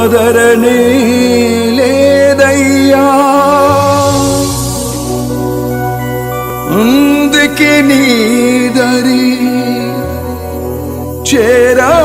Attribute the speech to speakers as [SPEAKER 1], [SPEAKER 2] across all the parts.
[SPEAKER 1] ఆదరణే లేదయ్యా, అందుకే నీ దరి చేరానయ్యా.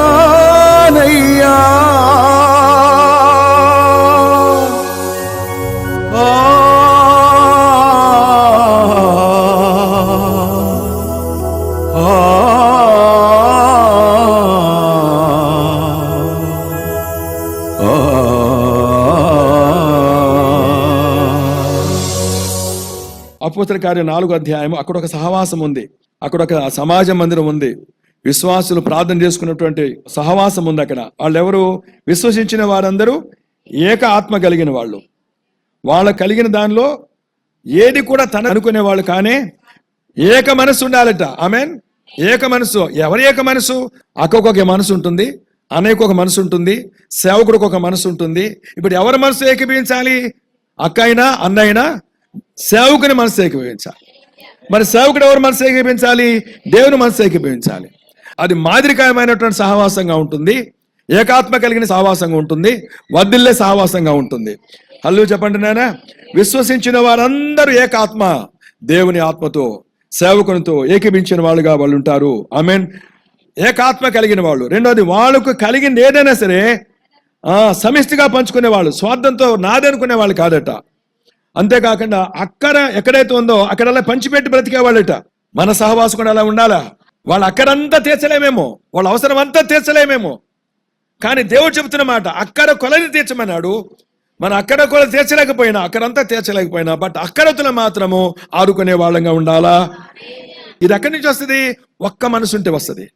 [SPEAKER 2] అపోస్తల కార్యం 4వ అధ్యాయం. అక్కడ ఒక సహవాసం ఉంది, అక్కడ ఒక సమాజ మందిరం ఉంది, విశ్వాసులు ప్రార్థన చేసుకున్నటువంటి సహవాసం ఉంది. అక్కడ వాళ్ళెవరు? విశ్వసించిన వారందరూ ఏక ఆత్మ కలిగిన వాళ్ళు. వాళ్ళ కలిగిన దానిలో ఏది కూడా తన అనుకునే వాళ్ళు కానీ ఏక మనసు ఉండాలట. ఆమేన్. ఏక మనసు. ఎవరి ఏక మనసు? అక్కకు ఒక మనసు ఉంటుంది, అన్నయ్యకు ఒక మనసు ఉంటుంది, సేవకుడికి ఒక మనసు ఉంటుంది. ఇప్పుడు ఎవరి మనసు ఏకీభవించాలి? అక్క అయినా అన్న అయినా సేవకుని మనసు ఏకీభవించాలి. మరి సేవకుడు ఎవరు మనసు ఏకీభవించాలి? దేవుని మనసు ఏకీభవించాలి. అది మాదిరికరమైనటువంటి సహవాసంగా ఉంటుంది, ఏకాత్మ కలిగిన సహవాసంగా ఉంటుంది, వర్ధిల్లే సహవాసంగా ఉంటుంది. హల్లు చెప్పండి నాయనా. విశ్వసించిన వారందరూ ఏకాత్మ దేవుని ఆత్మతో సేవకునితో ఏకీభించిన వాళ్ళుగా వాళ్ళు ఉంటారు. ఆమేన్. ఏకాత్మ కలిగిన వాళ్ళు. రెండోది, వాళ్ళకు కలిగింది ఏదైనా సరే సమిష్టిగా పంచుకునే వాళ్ళు, స్వార్థంతో నాదనుకునే వాళ్ళు కాదట. అంతేకాకుండా అక్కర ఎక్కడైతే ఉందో అక్కడల్లా పంచిపెట్టి బ్రతికేవాళ్ళట. మన సహవాసం కూడా అలా ఉండాలా? వాళ్ళ అక్కరంతా తీర్చలేమేమో, వాళ్ళ అవసరం అంతా తీర్చలేమేమో, కానీ దేవుడు చెబుతున్న మాట అక్కర కొలది తీర్చమన్నాడు. మన అక్కడ కొలది తీర్చలేకపోయినా, అక్కడంతా తీర్చలేకపోయినా, బట్ అక్కరతులు మాత్రము ఆదుకునే వాళ్ళంగా ఉండాలా. ఇది ఎక్కడి నుంచి వస్తుంది? ఒక్క మనసు ఉంటే వస్తుంది.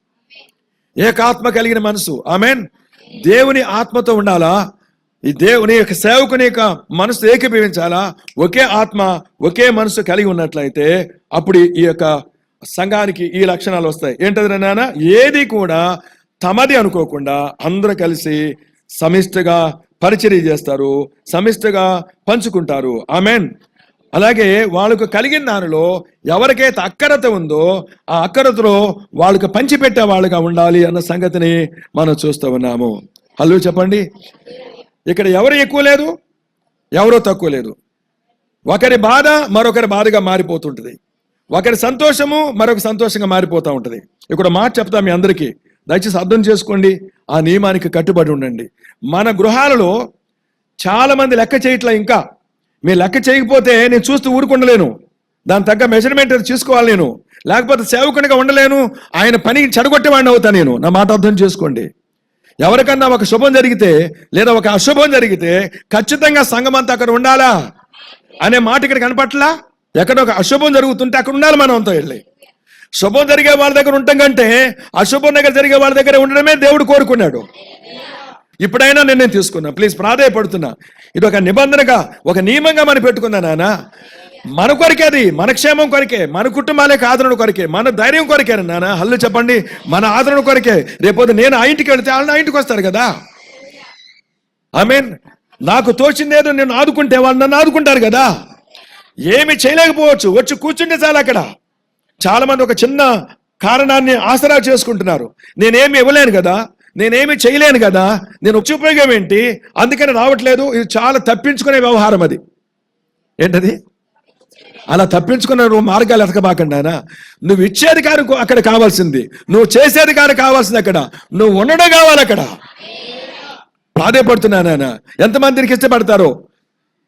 [SPEAKER 2] ఏకాత్మ కలిగిన మనసు. ఆమేన్. దేవుని ఆత్మతో ఉండాలా. ఈ దేవుని యొక్క సేవకుని యొక్క మనసు ఏకీభవించాలా. ఒకే ఆత్మ ఒకే మనసు కలిగి ఉన్నట్లయితే అప్పుడు ఈ యొక్క సంఘానికి ఈ లక్షణాలు వస్తాయి. ఏంటది నాన్న? ఏది కూడా తమది అనుకోకుండా అందరూ కలిసి సమిష్టిగా పరిచర్య చేస్తారు, సమిష్టిగా పంచుకుంటారు. ఆమేన్. అలాగే వాళ్ళకు కలిగిన దానిలో ఎవరికైతే అక్కరత ఉందో ఆ అక్కరతలో వాళ్ళకు పంచిపెట్టే వాళ్ళుగా ఉండాలి అన్న సంగతిని మనం చూస్తూ ఉన్నాము. హల్లు చెప్పండి. ఇక్కడ ఎవరు ఎక్కువ లేదు, ఎవరో తక్కువ లేదు. ఒకరి బాధ మరొకరి బాధగా మారిపోతుంటుంది, ఒకరి సంతోషము మరొక సంతోషంగా మారిపోతూ ఉంటుంది. ఇక్కడ మాట చెప్తా మీ అందరికీ, దయచేసి అర్థం చేసుకోండి, ఆ నియమానికి కట్టుబడి ఉండండి. మన గృహాలలో చాలా మంది లెక్క చేయట్లా. ఇంకా మీరు లెక్క చేయకపోతే నేను చూస్తూ ఊరుకుండలేను, దాని తగ్గ మెజర్మెంట్ చూసుకోవాలి నేను, లేకపోతే సేవకునిగా ఉండలేను, ఆయన పని చెడగొట్టేవాడిని అవుతా నేను. నా మాట అర్థం చేసుకోండి. ఎవరికన్నా ఒక శుభం జరిగితే లేదా ఒక అశుభం జరిగితే ఖచ్చితంగా సంఘం అంతా అక్కడ ఉండాలా అనే మాట ఇక్కడ కనపట్లా. ఎక్కడ ఒక అశుభం జరుగుతుంటే అక్కడ ఉండాలి మనం అంతా వెళ్ళి. శుభం జరిగే వాళ్ళ దగ్గర ఉండటం కంటే అశుభం దగ్గర జరిగే వాళ్ళ దగ్గర ఉండడమే దేవుడు కోరుకున్నాడు. ఇప్పుడైనా నేను తీసుకున్నా, ప్లీజ్ ప్రాధాయపడుతున్నా. ఇది ఒక నిబంధనగా ఒక నియమంగా మనం పెట్టుకున్నా నాన్న. మన కొరికే, అది మన క్షేమం కొరికే, మన కుటుంబాలకు ఆదరణ కొరికే, మన ధైర్యం కొరికే నాన్న. హల్లు చెప్పండి. మన ఆదరణ కొరికే. రేపొద్దు నేను ఆ ఇంటికి వెళితే వాళ్ళు నా ఇంటికి వస్తారు కదా. ఆమేన్. నాకు తోచిందేదో నేను ఆదుకుంటే వాళ్ళు నన్ను ఆదుకుంటారు కదా. ఏమి చేయలేకపోవచ్చు, వచ్చి కూర్చుంటే చాలు. అక్కడ చాలా మంది ఒక చిన్న కారణాన్ని ఆసరా చేసుకుంటున్నారు. నేనేమి ఇవ్వలేను కదా, నేనేమి చేయలేను కదా, నేను వచ్చి ఉపయోగం ఏంటి, అందుకని రావట్లేదు. ఇది చాలా తప్పించుకునే వ్యవహారం. అది ఏంటది? అలా తప్పించుకున్న మార్గాలు ఎతకబాకండానా. నువ్వు ఇచ్చేది కాదు అక్కడ కావాల్సింది, నువ్వు చేసేది కాదు కావాల్సింది, అక్కడ నువ్వు ఉండడం కావాలి. అక్కడ ప్రాధాయపడుతున్నానా. ఎంతమందికి ఇష్టపడతారో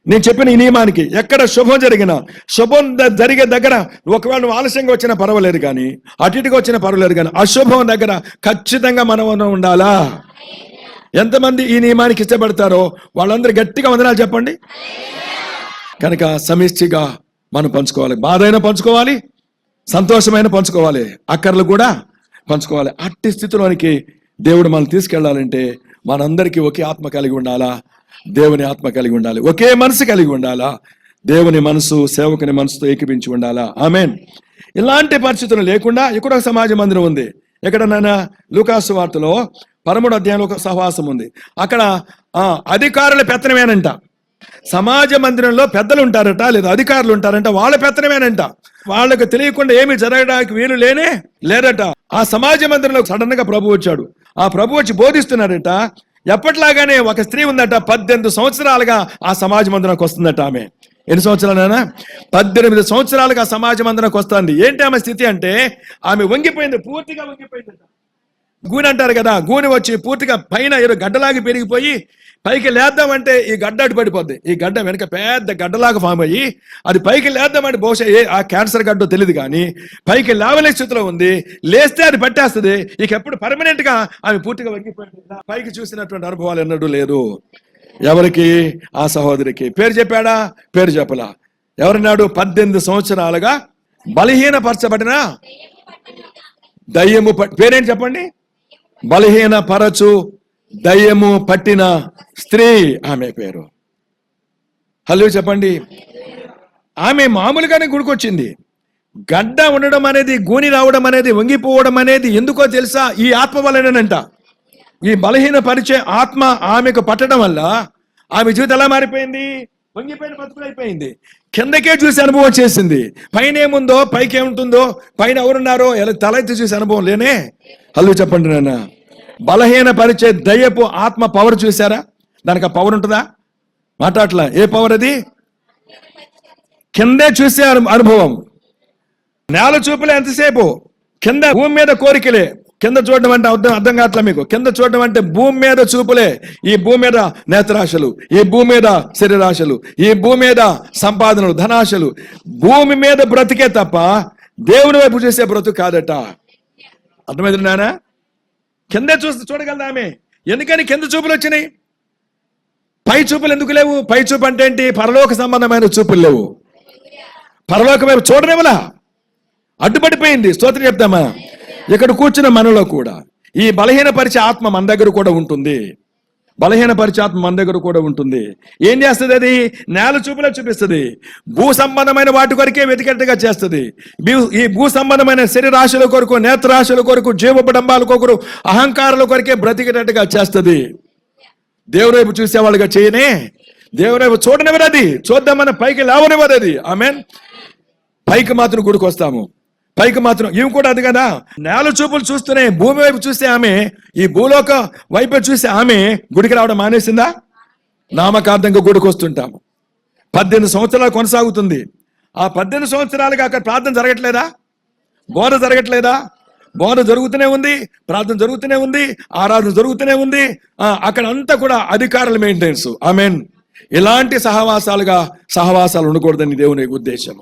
[SPEAKER 2] నేను చెప్పిన ఈ నియమానికి. ఎక్కడ శుభం జరిగినా, శుభం జరిగే దగ్గర ఒకవేళ నువ్వు ఆలస్యంగా వచ్చినా పర్వాలేదు కానీ, అటు ఇటుగా వచ్చినా పర్వాలేదు కానీ, అశుభం దగ్గర ఖచ్చితంగా మనం ఉండాలా. ఎంతమంది ఈ నియమానికి ఇష్టపడతారో వాళ్ళందరూ గట్టిగా వందనాలు చెప్పండి. కనుక సమిష్టిగా మనం పంచుకోవాలి. బాధ అయినా పంచుకోవాలి, సంతోషమైన పంచుకోవాలి, అక్కర్లు కూడా పంచుకోవాలి. అట్టి స్థితిలోనికి దేవుడు మనం తీసుకెళ్లాలంటే మనందరికీ ఒకే ఆత్మ కలిగి ఉండాలా, దేవుని ఆత్మ కలిగి ఉండాలి, ఒకే మనసు కలిగి ఉండాలా, దేవుని మనసు సేవకుని మనసుతో ఏకీపించి ఉండాలా. ఆమేన్. ఇలాంటి పరిస్థితులు లేకుండా ఇక్కడ ఒక సమాజ మందిరం ఉంది. ఎక్కడ నాన్న? లూకాసు వార్తలో 13వ అధ్యాయంలో ఒక సహవాసం ఉంది. అక్కడ అధికారుల పెత్తనమేనంట. సమాజ మందిరంలో పెద్దలు ఉంటారట, లేదా అధికారులు ఉంటారంట, వాళ్ళ పెత్తనమేనంట. వాళ్ళకు తెలియకుండా ఏమి జరగడానికి వీలు లేదట. ఆ సమాజ మందిరంలో సడన్ గా ప్రభు వచ్చాడు. ఆ ప్రభు వచ్చి బోధిస్తున్నారట. ఎప్పటిలాగానే ఒక స్త్రీ ఉందట, 18 సంవత్సరాలుగా ఆ సమాజ మందిరానికి వస్తుందట. ఆమె ఎన్ని సంవత్సరాలైనా 18 సంవత్సరాలుగా సమాజ మందిరానికి వస్తుంది. ఏంటి ఆమె స్థితి అంటే, ఆమె వంగిపోయింది, పూర్తిగా వంగిపోయిందట. గూని అంటారు కదా, గూని వచ్చి పూర్తిగా పైన ఏదో గడ్డలాగా పెరిగిపోయి పైకి లేద్దామంటే ఈ గడ్డ అడ్డు పడిపోద్ది. ఈ గడ్డ వెనక పెద్ద గడ్డలాగా ఫామ్ అయ్యి అది పైకి లేద్దామంటే బహుశా ఆ క్యాన్సర్ గడ్డో తెలియదు, కానీ పైకి లేవలే స్థితిలో ఉంది. లేస్తే అది పట్టేస్తుంది. ఇక ఎప్పుడు పర్మనెంట్ గా ఆమె పూర్తిగా వంగిపోయింది. పైకి చూసినటువంటి అనుభవాలు ఎన్నడూ లేదు. ఎవరికి? ఆ సహోదరికి. పేరు చెప్పాడా? పేరు చెప్పలా. ఎవరన్నాడు? 18 సంవత్సరాలుగా బలహీనపరచబడిన దయ్యము పేరేంటి చెప్పండి? బలహీన పరచు దయ్యము పట్టిన స్త్రీ ఆమె పేరు. హలో చెప్పండి. ఆమె మామూలుగానే గుడికొచ్చింది. గడ్డ ఉండడం అనేది, గూని రావడం అనేది, వంగిపోవడం అనేది ఎందుకో తెలుసా? ఈ ఆత్మ వలనేనంట. ఈ బలహీన పరిచే ఆత్మ ఆమెకు పట్టడం వల్ల ఆమె జీవితం ఎలా మారిపోయింది? వంగిపోయిన బతుకులైపోయింది. కిందకే చూసి అనుభవం చేసింది. పైన ఏముందో, పైకి ఏముంటుందో, పైన ఎవరున్నారో ఎలా తలెత్తి చూసి అనుభవం లేనే. హలో చెప్పండి నాన్న. బలహీన పరిచే దయ్యపు ఆత్మ పవర్ చూసారా? దానికి ఆ పవర్ ఉంటుందా? మాట్లాడలా. ఏ పవర్ అది? కిందే చూసే అనుభవం. నేల చూపులే ఎంతసేపు, కింద భూమి మీద కోరికలే. కింద చూడడం అంటే అర్థం కావట్లే మీకు. కింద చూడడం అంటే భూమి మీద చూపులే. ఈ భూమి మీద నేత్రాశలు, ఈ భూమి మీద శరీరాశలు, ఈ భూమి మీద సంపాదనలు, ధనాశలు, భూమి మీద బ్రతికే తప్ప దేవుని వైపు చూసే బ్రతుకు కాదట. అర్థమైంది నానా? కిందే చూడగలదా ఆమె? ఎందుకని కింద చూపులు వచ్చినాయి? పై చూపులు ఎందుకు లేవు? పై చూపు అంటే ఏంటి? పరలోక సంబంధమైన చూపులు లేవు. పరలోక వైపు చూడనివ్వలా, అడ్డుపడిపోయింది. స్తోత్రం చెప్తామా? ఇక్కడ కూర్చున్న మనలో కూడా ఈ బలహీనపరిచే ఆత్మ మన దగ్గర కూడా ఉంటుంది. బలహీనపరిచే ఆత్మ మన దగ్గర కూడా ఉంటుంది. ఏం చేస్తుంది అది? నేల చూపులో చూపిస్తుంది. భూ సంబంధమైన వాటి కొరకే వెతికేట్టుగా చేస్తుంది. ఈ భూ సంబంధమైన శరీరాశుల కొరకు, నేత్రాశుల కొరకు, జీవపడంబాల కొరకు, అహంకారాల కొరకే బ్రతికేటట్టుగా చేస్తుంది. దేవుని వైపు చూసేవాళ్ళుగా చేయనే. దేవుని వైపు చూడనివ్వదు అది. చూద్దామని పైకి లేవనివ్వదు అది. ఆమేన్. పైకి మాత్రం గుడికి వస్తాము. పైకి మాత్రం ఇవి కూడా అది కదా. నేల చూపులు చూస్తూనే భూమి వైపు చూస్తే ఆమె, ఈ భూలోక వైపు చూస్తే ఆమె గుడికి రావడం మానేసిందా? నామకార్థంగా గుడికి వస్తుంటాము. 18 సంవత్సరాలు కొనసాగుతుంది. ఆ 18 సంవత్సరాలుగా అక్కడ ప్రార్థన జరగట్లేదా? బోధ జరగట్లేదా? బోధ జరుగుతూనే ఉంది, ప్రార్థన జరుగుతూనే ఉంది, ఆరాధన జరుగుతూనే ఉంది. అక్కడ అంతా కూడా అధికారుల మెయింటెనెన్స్. ఆమేన్. ఇలాంటి సహవాసాలు ఉండకూడదని దేవుని ఉద్దేశం.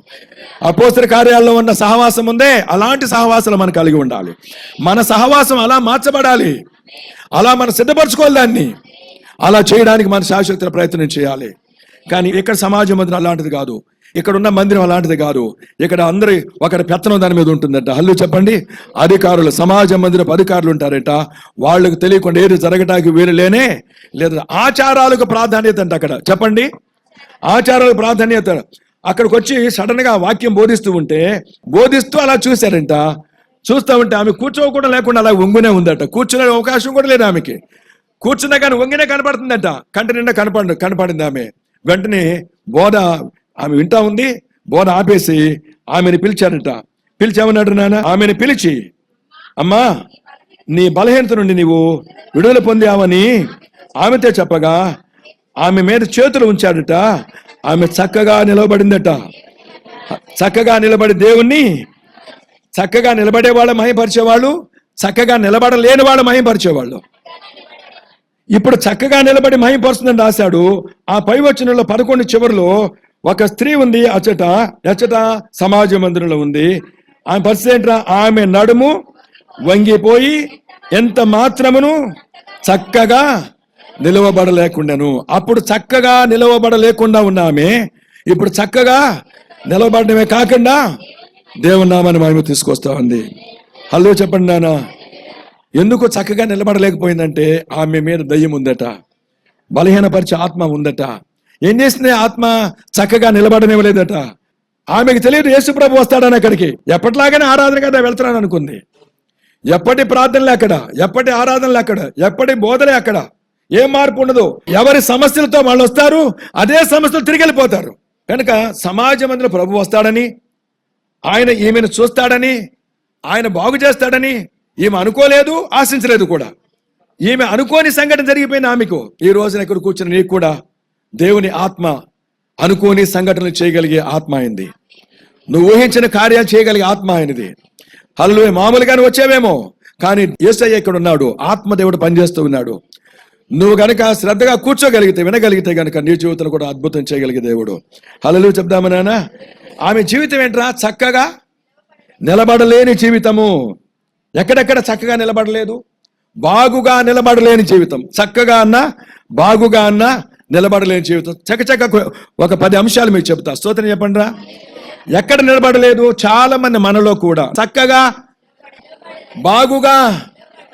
[SPEAKER 2] అపోస్తల కార్యాల్లో ఉన్న సహవాసం ఉందే, అలాంటి సహవాసాలు మనం కలిగి ఉండాలి. మన సహవాసం అలా మార్చబడాలి. అలా మనం సిద్ధపరచుకోవాలి. దాన్ని అలా చేయడానికి మన శాశ్వత ప్రయత్నం చేయాలి. కానీ ఇక్కడ సమాజం మందిరం అలాంటిది కాదు. ఇక్కడ ఉన్న మందిరం అలాంటిది కాదు. ఇక్కడ అందరి ఒకరి పెత్తనం దాని మీద ఉంటుందట. హల్లు చెప్పండి. అధికారులు, సమాజ మందిరపు అధికారులు ఉంటారట. వాళ్ళకు తెలియకుండా ఏది జరగటానికి వీలు లేనే లేదు. ఆచారాలకు ప్రాధాన్యత అంట అక్కడ. చెప్పండి. ఆచారాలకు ప్రాధాన్యత. అక్కడికి వచ్చి సడన్ గా వాక్యం బోధిస్తూ అలా చూశారంట. చూస్తూ ఉంటే ఆమె కూర్చోకుండా లేకుండా అలా వంగునే ఉందట. కూర్చునే అవకాశం కూడా లేదు ఆమెకి. కూర్చున్నా కానీ వంగినే కనపడుతుందట. కంటి నిండా కనపడింది ఆమె. వెంటనే బోధ ఆమె వింటా ఉంది. బోధ ఆపేసి ఆమెను పిలిచారట. పిలిచామన్నాడు నాన్న. ఆమెను పిలిచి, అమ్మా నీ బలహీనత నుండి నీవు విడుదల పొందావని ఆమెతో చెప్పగా ఆమె మీద చేతులు ఉంచాడట. ఆమె చక్కగా నిలబడిందట. చక్కగా నిలబడి దేవుణ్ణి, చక్కగా నిలబడే వాళ్ళ మహిమపరిచేవాళ్ళు, చక్కగా నిలబడలేని వాళ్ళ మహిమపరిచేవాళ్ళు. ఇప్పుడు చక్కగా నిలబడి మహిమపరుస్తుందని రాశాడు. ఆ పై వచనంలో 11 చివరిలో ఒక స్త్రీ ఉంది. అచ్చట సమాజ మందిరంలో ఉంది. ఆమె పరిస్థితి ఏంట్రా? ఆమె నడుము వంగిపోయి ఎంత మాత్రమును చక్కగా నిలవబడలేకుండాను. అప్పుడు చక్కగా నిలవబడలేకుండా ఉన్నామే, ఇప్పుడు చక్కగా నిలవబడమే కాకుండా దేవుని నామాన్ని మహిమ తీసుకొస్తా ఉంది. హలో చెప్పండి నాన్న. ఎందుకు చక్కగా నిలబడలేకపోయిందంటే ఆమె మీద దయ్యం ఉందట. బలహీనపరిచే ఆత్మ ఉందట. ఏం చేసింది? ఆత్మ చక్కగా నిలబడనివ్వలేదట. ఆమెకు తెలియదు యేసుప్రభు వస్తాడని. అక్కడికి ఎప్పటిలాగానే ఆరాధన కదా వెళ్తున్నాను అనుకుంది. ఎప్పటి ప్రార్థనలే అక్కడ, ఎప్పటి ఆరాధనలు అక్కడ, ఎప్పటి బోధలే అక్కడ. ఏం మార్పు ఉండదు. ఎవరి సమస్యలతో వాళ్ళు వస్తారు, అదే సమస్యలు తిరిగి వెళ్ళిపోతారు. కనుక సమాజ మందిరంలో ప్రభు వస్తాడని, ఆయన ఈమెను చూస్తాడని, ఆయన బాగు చేస్తాడని ఈమె అనుకోలేదు, ఆశించలేదు కూడా. ఈమె అనుకోని సంఘటన జరిగిపోయింది ఆమెకు. ఈ రోజున ఇక్కడ కూర్చుని నీకు కూడా దేవుని ఆత్మ అనుకోని సంఘటనలు చేయగలిగే ఆత్మ అయింది. నువ్వు ఊహించిన కార్యాలు చేయగలిగే ఆత్మ అయినది. హల్లెలూయా. మామూలుగానే వచ్చావేమో, కానీ యేసయ్య ఇక్కడ ఉన్నాడు, ఆత్మదేవుడు పనిచేస్తూ ఉన్నాడు. నువ్వు గనక శ్రద్ధగా కూర్చోగలిగితే, వినగలిగితే గనక నీ జీవితంలో కూడా అద్భుతం చేయగలిగే దేవుడు. హల్లెలూయా చెప్దామా నాన్న? ఆమె జీవితం ఏంట్రా? చక్కగా నిలబడలేని జీవితము. ఎక్కడెక్కడ చక్కగా నిలబడలేదు? బాగుగా నిలబడలేని జీవితం. చక్కగా అన్నా బాగుగా అన్నా నిలబడలేని జీవితం. చక్కచక్క ఒక 10 అంశాలు మీకు చెప్తా. స్తోత్రం చెప్పండి రా. ఎక్కడ నిలబడలేదు? చాలా మంది మనలో కూడా చక్కగా బాగుగా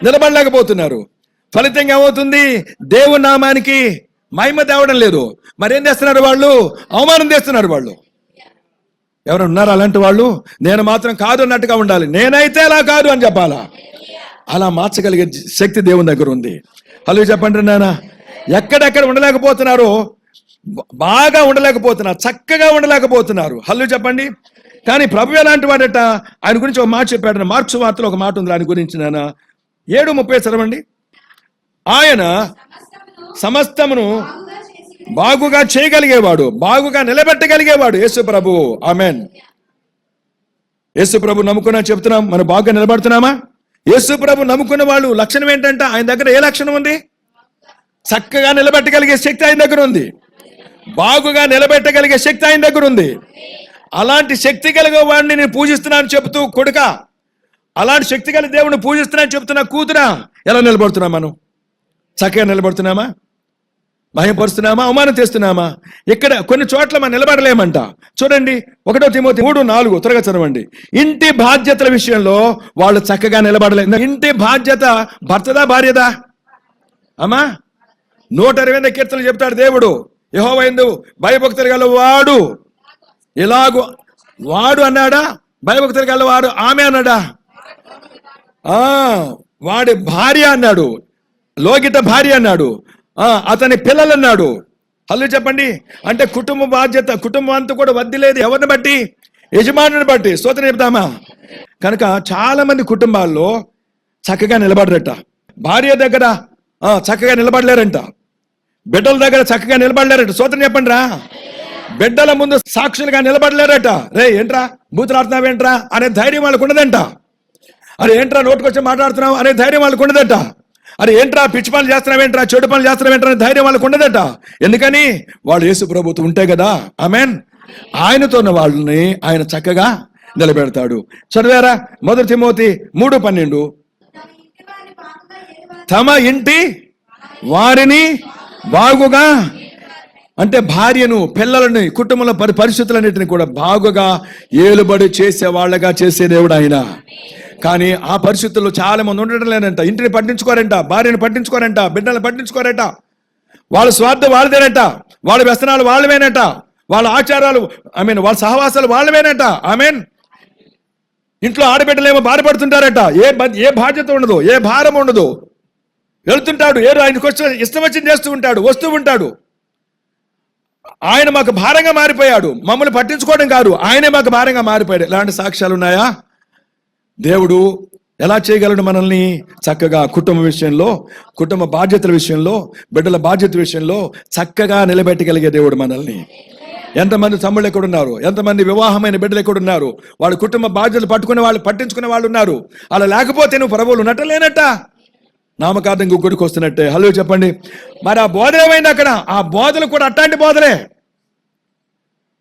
[SPEAKER 2] నిలబడలేకపోతున్నారు. ఫలితంగా ఏమవుతుంది? దేవుని నామానికి మహిమ తేవడం లేదు. మరేం చేస్తున్నారు వాళ్ళు? అవమానం చేస్తున్నారు వాళ్ళు. ఎవరు ఉన్నారు అలాంటి వాళ్ళు? నేను మాత్రం కాదు అన్నట్టుగా ఉండాలి. నేనైతే అలా కాదు అని చెప్పాలా? అలా మార్చగలిగే శక్తి దేవుని దగ్గర ఉంది. హలో చెప్పండి నాన్న. ఎక్కడెక్కడ ఉండలేకపోతున్నారో, బాగా ఉండలేకపోతున్నారు, చక్కగా ఉండలేకపోతున్నారు. హలో చెప్పండి. కానీ ప్రభు ఎలాంటి వాడట? ఆయన గురించి ఒక మాట చెప్పాడు. మార్క్స్ వార్తలో ఒక మాట ఉంది ఆయన గురించి. నాన్న 7:30 చదవండి. ఆయన సమస్తమును బాగుగా చేయగలిగేవాడు, బాగుగా నిలబెట్టగలిగేవాడు యేసు ప్రభు. ఆమెన్. యేసు ప్రభు నమ్ముకున్నా చెప్తున్నాం, మనం బాగా నిలబడుతున్నామా? యేసు ప్రభు నమ్ముకున్న వాళ్ళు లక్షణం ఏంటంటే, ఆయన దగ్గర ఏ లక్షణం ఉంది? చక్కగా నిలబెట్టగలిగే శక్తి ఆయన దగ్గర ఉంది. బాగుగా నిలబెట్టగలిగే శక్తి ఆయన దగ్గర ఉంది. అలాంటి శక్తి కలిగే వాడిని నేను పూజిస్తున్నాను చెబుతూ కొడుక, అలాంటి శక్తి కలిగి దేవుడిని పూజిస్తున్నాను చెప్తున్నా కూతురా, ఎలా నిలబడుతున్నాం మనం? చక్కగా నిలబడుతున్నామా? మహిమపరుస్తున్నామా? అవమానం చేస్తున్నామా? ఇక్కడ కొన్ని చోట్ల మనం నిలబడలేమంట. చూడండి 1 తిమోతి 3:4 త్వరగా చదవండి. ఇంటి బాధ్యతల విషయంలో వాళ్ళు చక్కగా నిలబడలేదు. ఇంటి బాధ్యత భర్తదా భార్యదా? అమ్మా 128 కీర్తనలు చెప్తాడు దేవుడు. యెహోవా యందు భయభక్తులు గల వాడు ఇలాగూ వాడు అన్నాడా? భయభక్తులు గల వాడు ఆమె అన్నాడా? వాడి భార్య అన్నాడు, లోగిట భార్య అన్నాడు, అతని పిల్లలు అన్నాడు. హల్లు చెప్పండి. అంటే కుటుంబ బాధ్యత, కుటుంబం అంతా కూడా వద్దిలేదు. ఎవరిని బట్టి? యజమానుని బట్టి. స్తోత్రం చెప్తామా? కనుక చాలా మంది కుటుంబాల్లో చక్కగా నిలబడరట. భార్య దగ్గర చక్కగా నిలబడలేరంట. బిడ్డల దగ్గర చక్కగా నిలబడలేరట. స్తోత్రం చెప్పండి రా. బిడ్డల ముందు సాక్షులుగా నిలబడలేరట. రే ఏంట్రా బూతులాడుతున్నావేంట్రా అనే ధైర్యం వాళ్ళకు ఉండదంట. అరే ఏంట్రా నోటుకొచ్చి మాట్లాడుతున్నావు అనే ధైర్యం వాళ్ళకు ఉండదట. అరే ఏంట్రా పిచ్చి పనులు చేస్తున్నావేంట్రా, చెడు పనులు చేస్తున్నావేంట్రా అనే ధైర్యం వాళ్ళకు ఉండదట. ఎందుకని? వాళ్ళు యేసు ప్రభుత్వం ఉంటే కదా. ఆమెన్. ఆయనతో ఉన్న వాళ్ళని ఆయన చక్కగా నిలబెడతాడు. చదివారా 1 తిమోతి 3:12 తమ ఇంటి వారిని బాగుగా, అంటే భార్యను, పిల్లలని, కుటుంబంలో పరిస్థితులన్నింటినీ కూడా బాగుగా ఏలుబడి చేసే వాళ్ళగా చేసే దేవుడు ఆయన. కానీ ఆ పరిస్థితుల్లో చాలా మంది ఉండటం లేదంట. ఇంటిని పట్టించుకోరంట, భార్యను పట్టించుకోరంట, బిడ్డలను పట్టించుకోరట. వాళ్ళ స్వార్థం వాళ్ళదేనట, వాళ్ళ వ్యసనాలు వాళ్ళవేనట, వాళ్ళ ఆచారాలు వాళ్ళ సహవాసాలు వాళ్ళవేనట. ఆమెన్. ఇంట్లో ఆడబిడ్డలేమో బాధపడుతుంటారట. ఏ బాధ్యత ఉండదు, ఏ భారం ఉండదు. వెళ్తుంటాడు, ఆయనకు ఇష్టం వచ్చింది చేస్తూ ఉంటాడు, వస్తూ ఉంటాడు. ఆయన మాకు భారంగా మారిపోయాడు. మమ్మల్ని పట్టించుకోవడం కాదు, ఆయనే మాకు భారంగా మారిపోయాడు. ఇలాంటి సాక్ష్యాలు ఉన్నాయా? దేవుడు ఎలా చేయగలడు మనల్ని? చక్కగా కుటుంబ విషయంలో, కుటుంబ బాధ్యతల విషయంలో, బిడ్డల బాధ్యత విషయంలో చక్కగా నిలబెట్టగలిగే దేవుడు మనల్ని. ఎంతమంది తమ్ముళ్ళు ఎక్కడున్నారు? ఎంతమంది వివాహమైన బిడ్డలు ఎక్కడున్నారు? వాళ్ళ కుటుంబ బాధ్యతలు పట్టించుకునే వాళ్ళు ఉన్నారు. అలా లేకపోతే నువ్వు ప్రభువులు ఉన్నట్ట లేనట్ట, నామకార్థం గుడికి వస్తున్నట్టే. హలో చెప్పండి. మరి ఆ బోధ ఏమైంది అక్కడ? ఆ బోధలు కూడా అట్లాంటి బోధలే.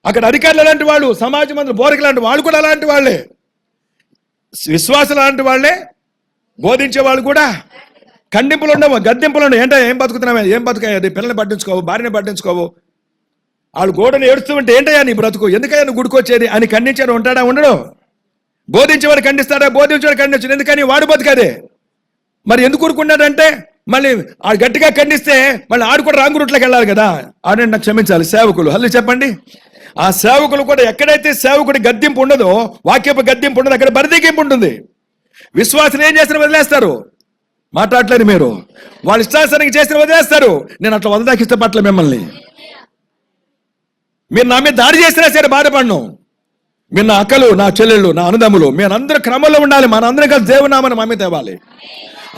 [SPEAKER 2] అక్కడ అధికారులు అలాంటి వాళ్ళు, సమాజం అందరూ బోధకులు లాంటి వాళ్ళు కూడా అలాంటి వాళ్ళే, విశ్వాసులు లాంటి వాళ్ళే, బోధించే వాళ్ళు కూడా. ఖండింపులు ఉండవు, గద్దెంపులు ఉండవు. ఏంటో ఏం బతుకుతున్నావు, ఏం బతుకాయి, పిల్లల్ని పట్టించుకోవు, భార్యని పట్టించుకోవు, వాళ్ళు గోడలు ఏడుస్తూ ఉంటే ఏంటయ్యా నీ బ్రతుకు, ఎందుకయ్యా నువ్వు గుడికొచ్చేది అని ఖండించాడు. ఉంటాడా? ఉండడు. బోధించేవాడు ఖండిస్తాడా? బోధించేవాడు ఖండించడు. ఎందుకని? వాడు బతుకదే. మరి ఎందుకు ఊరుకున్నాడంటే, మళ్ళీ ఆ గట్టిగా ఖండిస్తే మళ్ళీ ఆడు కూడా రాంగు రూట్లోకి వెళ్ళాలి కదా. ఆడండి నాకు క్షమించాలి సేవకులు. హల్లు చెప్పండి. ఆ సేవకులు కూడా ఎక్కడైతే సేవకుడి గద్దింపు ఉండదో, వాక్యపు గద్దింపు ఉండదు, అక్కడ బరిదెగింపు ఉంటుంది. విశ్వాసులు ఏం చేసిన వదిలేస్తారు, మాట్లాడలేరు. మీరు వాళ్ళ ఇష్టాసనానికి చేసిన వదిలేస్తారు. నేను అట్లా వదలదాకి ఇష్టపట్ల మిమ్మల్ని. మీరు నా మీద దాడి చేసినా సరే బాధపడను. మీరు నా అక్కలు, నా చెల్లెళ్ళు, నా అన్నదమ్ములు, మీరందరూ క్రమంలో ఉండాలి. మనందరం కలిసి దేవునామని మా మీద తేవాలి.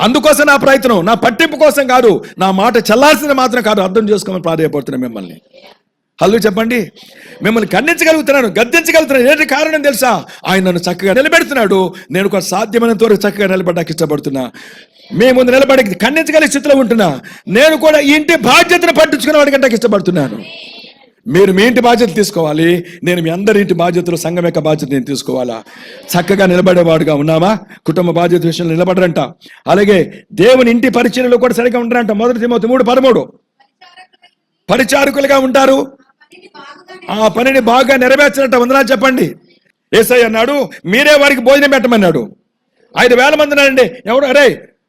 [SPEAKER 2] అందుకోసం నా ప్రయత్నం, నా పట్టింపు కోసం కాదు, నా మాట చెల్లాల్సింది మాత్రం కాదు. అర్థం చేసుకోమని ప్రాధాయపడుతున్నాను మిమ్మల్ని. హల్లు చెప్పండి. మిమ్మల్ని ఖండించగలుగుతున్నాను, గద్దించగలుగుతున్నాను. ఏంటి కారణం తెలుసా? ఆయన నన్ను చక్కగా నిలబెడుతున్నాడు. నేను ఒక సాధ్యమైనంత వరకు చక్కగా నిలబడ్డానికి ఇష్టపడుతున్నా. మీ ముందు నిలబడి ఖండించగలిగే స్థితిలో ఉంటున్నా. నేను కూడా ఈ ఇంటి బాధ్యతను పట్టించుకునే వాడికంటే ఇష్టపడుతున్నాను. మీరు మీ ఇంటి బాధ్యత తీసుకోవాలి, నేను మీ అందరి ఇంటి బాధ్యతలు, సంఘం యొక్క బాధ్యత నేను తీసుకోవాలా? చక్కగా నిలబడేవాడుగా ఉన్నామా? కుటుంబ బాధ్యత విషయంలో నిలబడరంట. అలాగే దేవుని ఇంటి పరిచర్యలో కూడా సరిగా ఉండరంట. 1 తిమోతి 3:13 పరిచారకులుగా ఉంటారు, ఆ పనిని బాగా నెరవేర్చినట్టు వందనాలు చెప్పండి. యేసయ్య అన్నాడు, మీరే వారికి భోజనం పెట్టమన్నాడు. 5,000 మంది ఉన్నారండి. ఎవడు అరే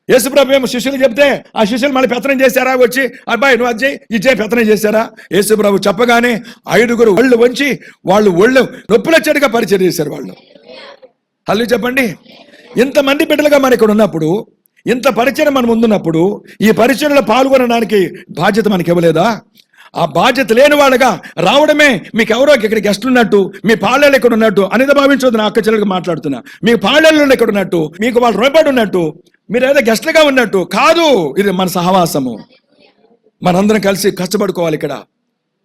[SPEAKER 2] యేసుప్రభు ఏమో శిష్యులు చెప్తే ఆ శిష్యులు మళ్ళీ పెత్తనం చేశారా? వచ్చి అబ్బాయి నువ్వు అజ్జయ్ ఇజ్జయ్ పెత్తనం చేశారా? యేసుప్రభు చెప్పగానే 5గురు ఒళ్ళు వంచి వాళ్ళు ఒళ్ళు నొప్పుల చెడుగా పరిచయం చేశారు వాళ్ళు. హల్లు చెప్పండి. ఇంతమంది బిడ్డలుగా మన ఇక్కడ ఉన్నప్పుడు, ఇంత పరిచయం మన ముందున్నప్పుడు, ఈ పరిచయంలో పాల్గొనడానికి బాధ్యత మనకి ఇవ్వలేదా? ఆ బాధ్యత లేని వాళ్ళగా రావడమే మీకు ఎవరో ఇక్కడ గెస్ట్లు ఉన్నట్టు, మీ పాళ్ళేళ్ళు ఇక్కడ ఉన్నట్టు అనేది భావించవద్దు. నా అక్క చెల్లెలుగా మాట్లాడుతున్నా. మీ పాళ్ళేళ్ళు ఇక్కడ ఉన్నట్టు, మీకు వాళ్ళు రుణపడి ఉన్నట్టు, మీరు ఏదో గెస్ట్లుగా ఉన్నట్టు కాదు. ఇది మన సహవాసము. మనందరం కలిసి కష్టపడుకోవాలి. ఇక్కడ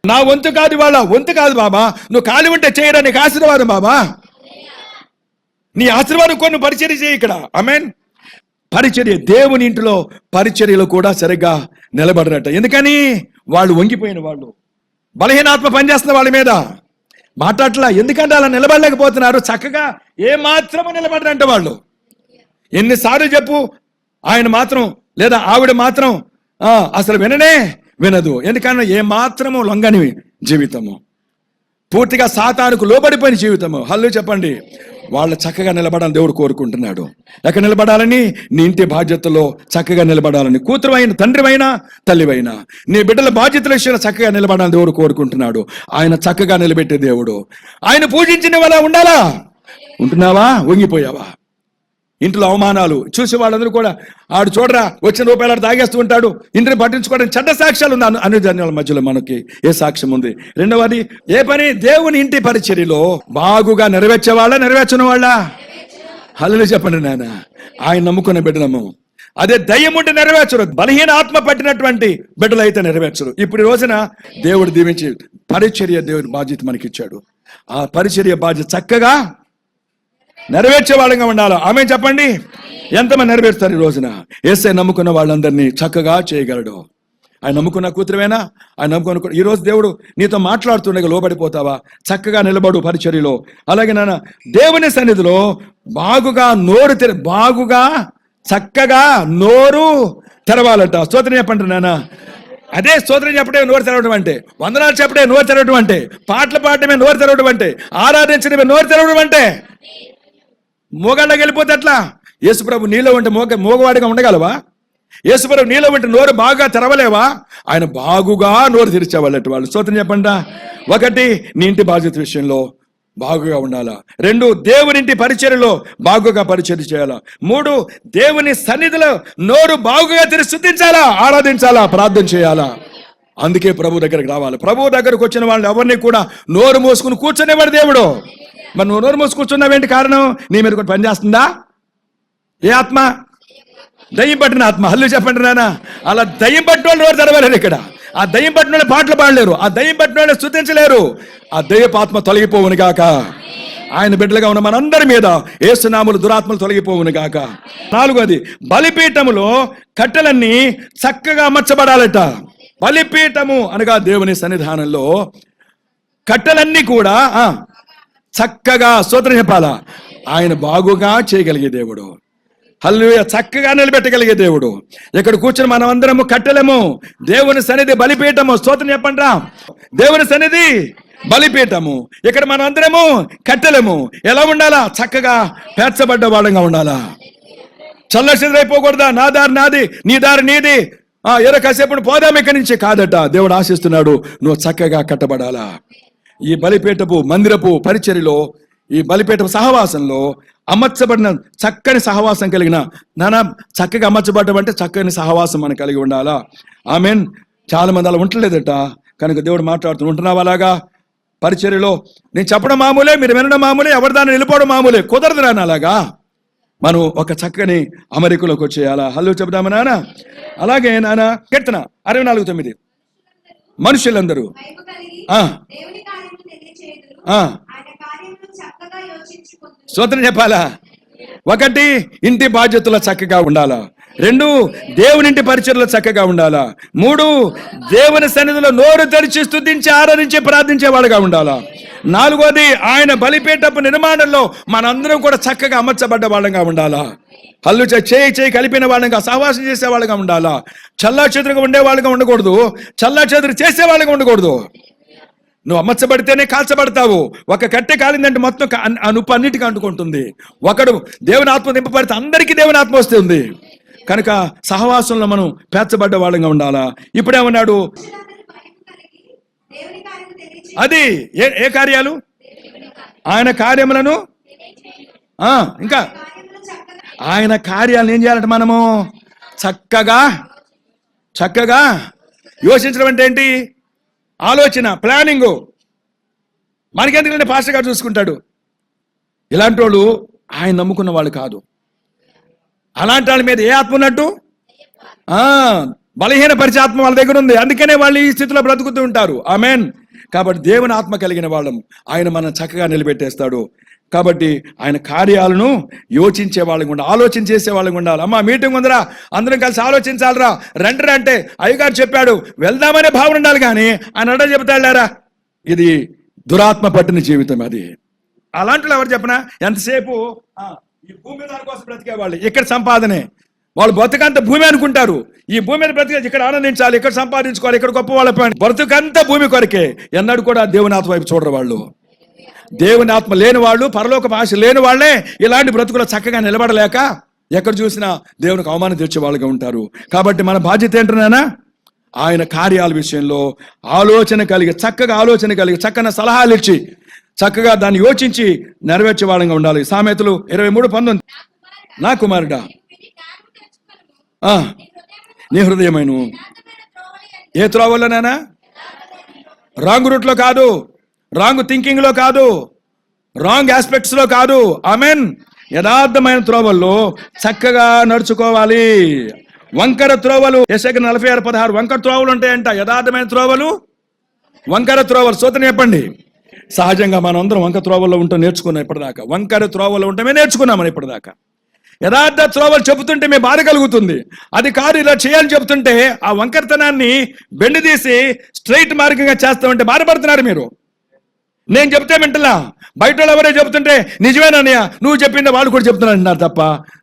[SPEAKER 2] నా వంతు కాదు, వాళ్ళ వంతు కాదు బాబా. నువ్వు ఖాళీ ఉంటే చేయరా, నీకు ఆశీర్వాదం బాబా. నీ ఆశీర్వాదం కొన్ని పరిచర్య చేయి ఇక్కడ. ఆమేన్. పరిచర్య, దేవుని ఇంటిలో పరిచర్యలు కూడా సరిగ్గా నిలబడరట. ఎందుకని? వాళ్ళు వంగిపోయిన వాళ్ళు, బలహీనాత్మ పనిచేస్తున్న వాళ్ళ మీద మాట్లాడట్లా. ఎందుకంటే అలా నిలబడలేకపోతున్నారు. చక్కగా ఏ మాత్రము నిలబడరంట వాళ్ళు. ఎన్నిసార్లు చెప్పు, ఆయన మాత్రం లేదా ఆవిడ మాత్రం అసలు వినదు. ఎందుకన్నా ఏ మాత్రము లొంగని జీవితము, పూర్తిగా సాతానుకు లోబడిపోయిన జీవితము. హల్లు చెప్పండి. వాళ్ళు చక్కగా నిలబడాలని దేవుడు కోరుకుంటున్నాడు. ఎక్కడ నిలబడాలని? నీ ఇంటి బాధ్యతలో చక్కగా నిలబడాలని. కూతురువైనా, తండ్రివైనా, తల్లివైనా నీ బిడ్డల బాధ్యతల విషయంలో చక్కగా నిలబడాలని దేవుడు కోరుకుంటున్నాడు. ఆయన చక్కగా నిలబెట్టే దేవుడు. ఆయన పూజించిన వాళ్ళ ఉండాలా? ఉంటున్నావా? వంగిపోయావా? ఇంట్లో అవమానాలు చూసి వాళ్ళందరూ కూడా ఆడు చూడరా వచ్చిన రూపాయలు తాగేస్తూ ఉంటాడు, ఇంటిని పట్టించుకోవడానికి చెడ్డ సాక్ష్యాలు ఉన్నాయి అన్ని జనాల మధ్యలో. మనకి ఏ సాక్ష్యం ఉంది? రెండవది, ఏ పని? దేవుని ఇంటి పరిచర్యలో బాగుగా నెరవేర్చే వాళ్ళ, నెరవేర్చిన వాళ్ళ? హల్లు చెప్పండి నాయన. ఆయన నమ్ముకున్న బిడ్డలము. అదే దయ్యం ఉంటే నెరవేర్చరు. బలహీన ఆత్మ పట్టినటువంటి బిడ్డలు అయితే నెరవేర్చరు. ఇప్పుడు ఈ రోజున దేవుడు దీవించి పరిచర్య దేవుని బాధ్యత మనకి ఇచ్చాడు. ఆ పరిచర్య బాధ్యత చక్కగా నెరవేర్చే వాళ్ళగా ఉండాలి. ఆమె చెప్పండి. ఎంతమంది నెరవేరుస్తారు ఈ రోజున? యేసయ్య నమ్ముకున్న వాళ్ళందరినీ చక్కగా చేయగలడు. ఆయన నమ్ముకున్న కూతురువేనా? ఆయన నమ్ముకున్న ఈ రోజు దేవుడు నీతో మాట్లాడుతుండగా లోబడిపోతావా? చక్కగా నిలబడు పరిచర్యలో. అలాగే నాన్న దేవుని సన్నిధిలో బాగుగా చక్కగా నోరు తెరవాలట. స్తోత్రం చెప్పండి నాన్న. అదే స్తోత్రం చెప్పడే నోరు తెరవడం అంటే, వందనాలు చెప్పడే నోరు తెరవడం అంటే, పాటలు పాడటమే నోరు తెరవడం అంటే, ఆరాధించడమే నోరు తెరవడం అంటే. మోగాళ్ళకి వెళ్ళిపోతే ఎట్లా? యేసుప్రభు నీలో ఉంటే మోగవాడిగా ఉండగలవా? యేసుప్రభు నీలో ఉంటే నోరు బాగా తెరవలేవా? ఆయన బాగుగా నోరు తెరిచేవాళ్ళట వాళ్ళు. స్తోత్రం చెప్పండి. 1, నీ ఇంటి బాధ్యత విషయంలో బాగుగా ఉండాలా. 2, దేవునింటి పరిచర్యలో బాగుగా పరిచర్య చేయాలా. 3, దేవుని సన్నిధిలో నోరు బాగుగా తెరిచి స్తుతించాలా, ఆరాధించాలా, ప్రార్థన చేయాలా. అందుకే ప్రభు దగ్గరికి రావాలి. ప్రభు దగ్గరకు వచ్చిన వాళ్ళు ఎవరిని కూడా నోరు మోసుకుని కూర్చునేవాడు దేవుడు. మరి నువ్వు నోరు మోసి కూర్చున్నావేంటి కారణం? నీ మీద కూడా పనిచేస్తుందా? ఏ ఆత్మ? దయ్యం పట్టిన ఆత్మ. హల్లు చెప్పండి నాన్న. అలా దయ్యం పట్టిన వాళ్ళు నోరు తెరవలేరు ఇక్కడ. ఆ దయ్యం పట్టిన వాళ్ళు పాటలు పాడలేరు. ఆ దయ్యం పట్టిన వాళ్ళు స్తుతించలేరు. ఆ దయ్యపు ఆత్మ తొలగిపోవును గాక. ఆయన బిడ్డలుగా ఉన్న మనందరి మీద యేసునామములు దురాత్మలు తొలగిపోవును గాక. 4, బలిపీఠములో కట్టెలన్నీ చక్కగా అమర్చబడాలట. బలిపీఠము అనగా దేవుని సన్నిధానంలో కట్టెలన్నీ కూడా చక్కగా స్తోత్రం చెప్పాలా. ఆయన బాగుగా చేయగలిగే దేవుడు. హల్లెలూయా. చక్కగా నిలబెట్టగలిగే దేవుడు. ఇక్కడ కూర్చొని మనం అందరము కట్టెలము. దేవుని సన్నిధి బలిపీఠము. స్తోత్రం చెప్పండి. దేవుని సన్నిధి బలిపీఠము. ఇక్కడ మనం అందరము కట్టెలము. ఎలా ఉండాలా? చక్కగా పేర్చబడ్డ వాళ్ళంగా ఉండాలా. చల్లసిదరైపోకూడదా? నా దారి నాది, నీ దారి నీది, ఏదో కాసేపు పోదాం ఇక్కడి నుంచి కాదట. దేవుడు ఆశిస్తున్నాడు నువ్వు చక్కగా కట్టబడాలా. ఈ బలిపీఠపు మందిరపు పరిచర్యలో, ఈ బలిపీఠపు సహవాసంలో అమర్చబడిన చక్కని సహవాసం కలిగిన చక్కగా అమర్చబడడం అంటే చక్కని సహవాసం మనం కలిగి ఉండాలా. ఆమెన్. చాలా మంది అలా ఉండలేదట. కనుక దేవుడు ఉంటున్నావు అలాగా పరిచర్యలో. నేను చెప్పడం మామూలే, మీరు వినడం మామూలే, ఎవరి దాన్ని వెళ్ళిపోవడం మామూలే. కుదరదు రాని అలాగా. మనం ఒక చక్కని అమరికలోకి వచ్చేయాలా. హలో చెబుదామా నాన్న? అలాగే నాన్న కీర్తన 64:9 మనుషులందరూ
[SPEAKER 3] భయము కలిగి
[SPEAKER 2] ఆ
[SPEAKER 3] దేవుని కార్యములు తెలియచేయుదురు.
[SPEAKER 2] ఆ
[SPEAKER 3] ఆయన కార్యములు చక్కగా యోచించుకొందురు.
[SPEAKER 2] స్తోత్రం చెప్పాలా? ఒకటి, ఇంటి బాధ్యతలు చక్కగా ఉండాలా. 2, దేవునింటి పరిచర్లో చక్కగా ఉండాలా. 3, దేవుని సన్నిధిలో నోరు తెరిచి స్తుతించి ఆరాధించి ప్రార్థించేవాడుగా ఉండాలా. 4, ఆయన బలిపీఠపు నిర్మాణంలో మనందరం కూడా చక్కగా అమర్చబడ్డ వాళ్ళగా ఉండాలా. హల్లు చేయి కలిపిన వాళ్ళగా, సహవాసం చేసే వాళ్ళగా ఉండాలా. చల్లా చెదురుగా ఉండే వాళ్ళగా ఉండకూడదు, చల్లా చెదురు చేసే వాళ్ళగా ఉండకూడదు. నువ్వు అమర్చబడితేనే కాల్చబడతావు. ఒక కట్టె కాలిందంటే మొత్తం నుప్పు అన్నిటికీ అంటుకుంటుంది. ఒకడు దేవుని ఆత్మ నింపబడితే అందరికీ దేవుని ఆత్మ వస్తుంది. కనుక సహవాసంలో మనం పేర్చబడ్డ వాళ్ళగా ఉండాలా. ఇప్పుడేమన్నాడు?
[SPEAKER 3] మనుషులందరూ భయము కలిగి దేవుని కార్యములు తెలియచేయుదురు.
[SPEAKER 2] అది ఏ కార్యాలు? ఆయన కార్యములను ఇంకా
[SPEAKER 3] కార్యములు చక్కగా
[SPEAKER 2] ఆయన కార్యాలను ఏం చేయాలంటే మనము చక్కగా యోచించడం అంటే ఏంటి? ఆలోచన, ప్లానింగ్. మనకెందుకంటే పాస్టర్ గారు చూసుకుంటాడు. ఇలాంటి వాళ్ళు ఆయన నమ్ముకున్న వాళ్ళు కాదు. అలాంటి వాళ్ళ మీద ఏ ఆత్మ ఉన్నట్టు? బలహీన పరిచయ ఆత్మ వాళ్ళ దగ్గర ఉంది. అందుకనే వాళ్ళు ఈ స్థితిలో బ్రతుకుతూ ఉంటారు. ఆమెన్. కాబట్టి దేవుని ఆత్మ కలిగిన వాళ్ళం ఆయన మనం చక్కగా నిలబెట్టేస్తాడు. కాబట్టి ఆయన కార్యాలను యోచించే వాళ్ళకి ఉండాలి, ఆలోచన చేసే వాళ్ళకి ఉండాలి. అమ్మ మీటింగ్ ఉందిరా, అందరం కలిసి ఆలోచించాలరా, రండి అంటే అయ్యగారు చెప్పాడు వెళ్దామనే భావన ఉండాలి. కానీ ఆయన అడ్డ చెబుతాడారా, ఇది దురాత్మ పట్టిన జీవితం. అది అలాంటి ఎవరు చెప్పనా? ఎంతసేపు ఈ భూమి దానికోసం బ్రతికే వాళ్ళు, ఇక్కడ సంపాదనే. వాళ్ళు బ్రతుకంతా భూమి అనుకుంటారు. ఈ భూమి మీద బ్రతికే, ఇక్కడ ఆనందించాలి, ఇక్కడ సంపాదించుకోవాలి, ఇక్కడ గొప్ప వాళ్ళ బ్రతుకంతా భూమి కొరకే. ఎన్నడూ కూడా దేవుని ఆత్మ వైపు చూడరు వాళ్ళు. దేవుని ఆత్మ లేని వాళ్ళు, పరలోక ఆశ లేని వాళ్ళే ఇలాంటి బ్రతుకులో చక్కగా నిలబడలేక ఎక్కడ చూసినా దేవునికి అవమానం తెచ్చే వాళ్ళుగా ఉంటారు. కాబట్టి మన బాధ్యత ఏంటన్నా? ఆయన కార్యాల విషయంలో చక్కగా ఆలోచన కలిగి చక్కని సలహాలు ఇచ్చి చక్కగా దాన్ని యోచించి నెరవేర్చే వాళ్ళంగా ఉండాలి. సామెతలు 23:19 నా కుమారుడా నీ హృదయమైన ఏ త్రోవలోనైనా రాంగ్ రూట్లో కాదు, రాంగ్ థింకింగ్ లో కాదు, రాంగ్ ఆస్పెక్ట్స్ లో కాదు. ఆమెన్. యథార్థమైన త్రోవల్లో చక్కగా నడుచుకోవాలి. వంకర త్రోవలు యెషయా 46:16 వంకర త్రోవలు ఉంటాయంట. యథార్థమైన త్రోవలు, వంకర త్రోవలు. సూత్రం చెప్పండి. సహజంగా మనం అందరం వంకర త్రోవల్లో ఉంటాం, నేర్చుకున్నాం ఇప్పటిదాకా. వంకర త్రోవలో ఉంటే నేర్చుకున్నాం మనం ఇప్పటిదాకా. యథార్థ త్రోవలు చెబుతుంటే మీ బాధ కలుగుతుంది. అది కాదు ఇలా చేయాలని చెబుతుంటే ఆ వంకరతనాన్ని బెండి తీసి స్ట్రైట్ మార్గంగా చేస్తామంటే బాధపడుతున్నారు మీరు. నేను చెప్తే వింటలా, బయట వాళ్ళు ఎవరే చెబుతుంటే నిజమేనన్నయ్య నువ్వు చెప్పిందే వాళ్ళు కూడా చెప్తున్నారు అంటున్నారు తప్ప